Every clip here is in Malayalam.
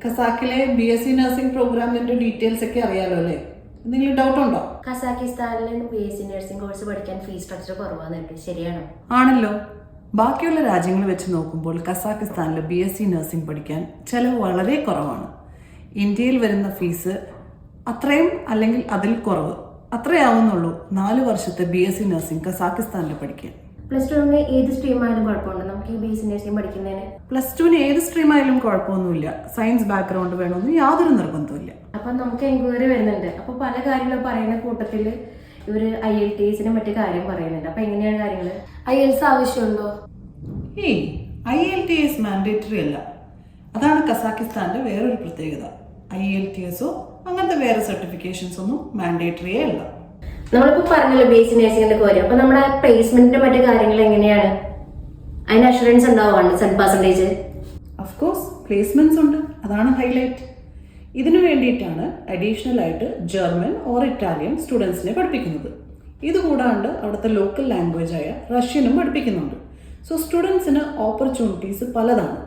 ഖസാക്കിലെ BSc നഴ്സിംഗ് പ്രോഗ്രാമിന്റെ ഡീറ്റെയിൽസ് ഒക്കെ അറിയാലോ അല്ലേ? എന്തെങ്കിലും ഡൗട്ട് ഉണ്ടോ? ഖസാക്കിസ്ഥാനിൽ BSc നഴ്സിംഗ് കോഴ്സ് പഠിക്കാൻ ഫീസ് സ്ട്രക്ചർ കുറവാണെന്നുണ്ട്, ശരിയാണോ? ആണല്ലോ. ബാക്കിയുള്ള രാജ്യങ്ങൾ വെച്ച് നോക്കുമ്പോൾ ഖസാക്കിസ്ഥാനിൽ BSc നഴ്സിംഗ് പഠിക്കാൻ ചെലവ് വളരെ കുറവാണ്. ഇന്ത്യയിൽ വരുന്ന ഫീസ് അത്രയും അല്ലെങ്കിൽ അതിൽ കുറവ് അത്രയാവുന്നുള്ളൂ 4 വർഷത്തെ BSc നഴ്സിംഗ് ഖസാക്കിസ്ഥാനിൽ പഠിക്കാൻ. +2 ഏത് സ്ട്രീം ആയാലും കുഴപ്പമുണ്ടോ നമുക്ക് ഈ BSc നഴ്സിംഗ് പഠിക്കുന്നതിന്? +2 ഏത് സ്ട്രീം ആയാലും കുഴപ്പമൊന്നുമില്ല. സയൻസ് ബാക്ക്ഗ്രൗണ്ട് വേണമെന്ന് യാതൊരു നിർബന്ധമില്ല. അപ്പം നമുക്ക് എൻക്വയറി വരുന്നുണ്ട്. അപ്പോൾ പല കാര്യങ്ങളും പറയുന്ന കൂട്ടത്തിൽ ഇവർ IELTS മറ്റു കാര്യം പറയുന്നുണ്ട്. അപ്പം എങ്ങനെയാണ് കാര്യങ്ങൾ? IELTS ആവശ്യമുണ്ടോ? IELTS മാൻഡേറ്ററി അല്ല. അതാണ് ഖസാക്കിസ്ഥാന്റെ വേറൊരു പ്രത്യേകത. IELTSോ അങ്ങനത്തെ വേറെ സർട്ടിഫിക്കേഷൻസ് ഒന്നും മാൻഡേറ്ററിയേ അല്ല. നമ്മളിപ്പോൾ പറഞ്ഞല്ലോ BSc നഴ്സിംഗിന്റെ കാര്യം. അപ്പം നമ്മുടെ പ്ലേസ്മെന്റിന്റെ മറ്റു കാര്യങ്ങൾ എങ്ങനെയാണ്? അതിന് അഷുറൻസ് ഉണ്ടാവും 100%? ഓഫ്കോഴ്സ് പ്ലേസ്മെന്റ്സ് ഉണ്ട്, അതാണ് ഹൈലൈറ്റ്. ഇതിനു വേണ്ടിയിട്ടാണ് അഡീഷണൽ ആയിട്ട് ജർമ്മൻ ഓർ ഇറ്റാലിയൻ സ്റ്റുഡൻസിനെ പഠിപ്പിക്കുന്നത്. ഇതുകൂടാണ്ട് അവിടുത്തെ ലോക്കൽ ലാംഗ്വേജ് ആയ റഷ്യനും പഠിപ്പിക്കുന്നുണ്ട്. സോ സ്റ്റുഡൻസിന് ഓപ്പർച്യൂണിറ്റീസ് പലതാണ്.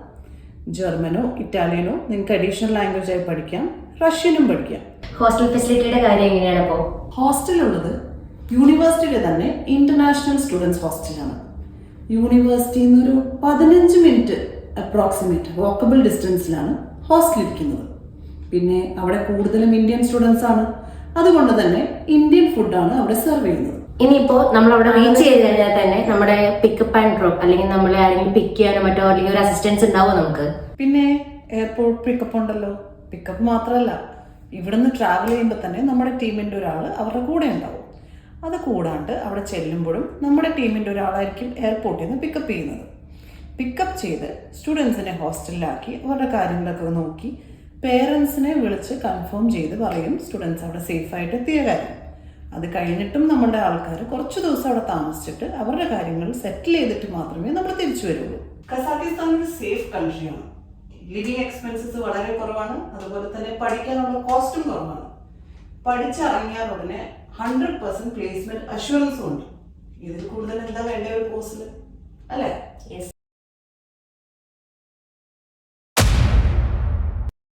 ജർമ്മനോ ഇറ്റാലിയനോ നിങ്ങൾക്ക് അഡീഷണൽ ലാംഗ്വേജ് ആയി പഠിക്കാം, റഷ്യനും പഠിക്കാം. ഹോസ്റ്റൽ ഫെസിലിറ്റിയുടെ കാര്യം എങ്ങനെയാണ്? അപ്പോൾ ഹോസ്റ്റലുള്ളത് യൂണിവേഴ്സിറ്റിയിലെ തന്നെ ഇന്റർനാഷണൽ സ്റ്റുഡൻസ് ഹോസ്റ്റലാണ്. യൂണിവേഴ്സിറ്റിയിൽ നിന്നൊരു 15 മിനിറ്റ് അപ്രോക്സിമേറ്റ് വാക്കബിൾ ഡിസ്റ്റൻസിലാണ് ഹോസ്റ്റൽ ഇരിക്കുന്നത്. പിന്നെ അവിടെ കൂടുതലും ഇന്ത്യൻ സ്റ്റുഡൻസ് ആണ്. അതുകൊണ്ട് തന്നെ ഇന്ത്യൻ ഫുഡാണ് അവിടെ സെർവ് ചെയ്യുന്നത്. ഇനിയിപ്പോ നമ്മൾ അവിടെ റീച്ച് ചെയ്ത് കഴിഞ്ഞാൽ തന്നെ നമ്മുടെ പിക്കപ്പ് ആൻഡ് ഡ്രോപ്പ് അല്ലെങ്കിൽ നമ്മളെ ആരെങ്കിലും പിക്ക് ചെയ്യാനോ മറ്റോ അല്ലെങ്കിൽ ഒരു അസിസ്റ്റൻസ് ഉണ്ടാവും നമുക്ക്? പിന്നെ എയർപോർട്ട് പിക്കപ്പ് ഉണ്ടല്ലോ. പിക്കപ്പ് മാത്രമല്ല, ഇവിടുന്ന് ട്രാവൽ ചെയ്യുമ്പോൾ തന്നെ നമ്മുടെ ടീമിൻ്റെ ഒരാൾ അവരുടെ കൂടെ ഉണ്ടാവും. അത് കൂടാണ്ട് അവിടെ ചെല്ലുമ്പോഴും നമ്മുടെ ടീമിൻ്റെ ഒരാളായിരിക്കും എയർപോർട്ടിൽ നിന്ന് പിക്കപ്പ് ചെയ്യുന്നത്. പിക്കപ്പ് ചെയ്ത് സ്റ്റുഡൻസിനെ ഹോസ്റ്റലിലാക്കി അവരുടെ കാര്യങ്ങളൊക്കെ നോക്കി പേരൻസിനെ വിളിച്ച് കൺഫേം ചെയ്ത് പറയും സ്റ്റുഡൻസ് അവിടെ സേഫായിട്ട് എത്തിയ കാര്യം. അത് കഴിഞ്ഞിട്ടും നമ്മുടെ ആൾക്കാർ കുറച്ച് ദിവസം അവിടെ താമസിച്ചിട്ട് അവരുടെ കാര്യങ്ങൾ സെറ്റിൽ ചെയ്തിട്ട് മാത്രമേ നമ്മൾ തിരിച്ചു വരുള്ളൂ. ഖസാക്കിസ്ഥാൻ ഒരു സേഫ് കൺട്രിയാണ്. ലിവിങ് എക്സ്പെൻസസ് വളരെ കുറവാണ്. അതുപോലെ തന്നെ പഠിക്കാനുള്ള കോസ്റ്റും കുറവാണ്. പഠിച്ചിറങ്ങിയാൽ ഉടനെ 100% പ്ലേസ്മെന്റ് അഷുറൻസും ഉണ്ട്. ഇതിൽ കൂടുതൽ എന്താ വേണ്ട ഒരു കോഴ്സിൽ, അല്ലേ?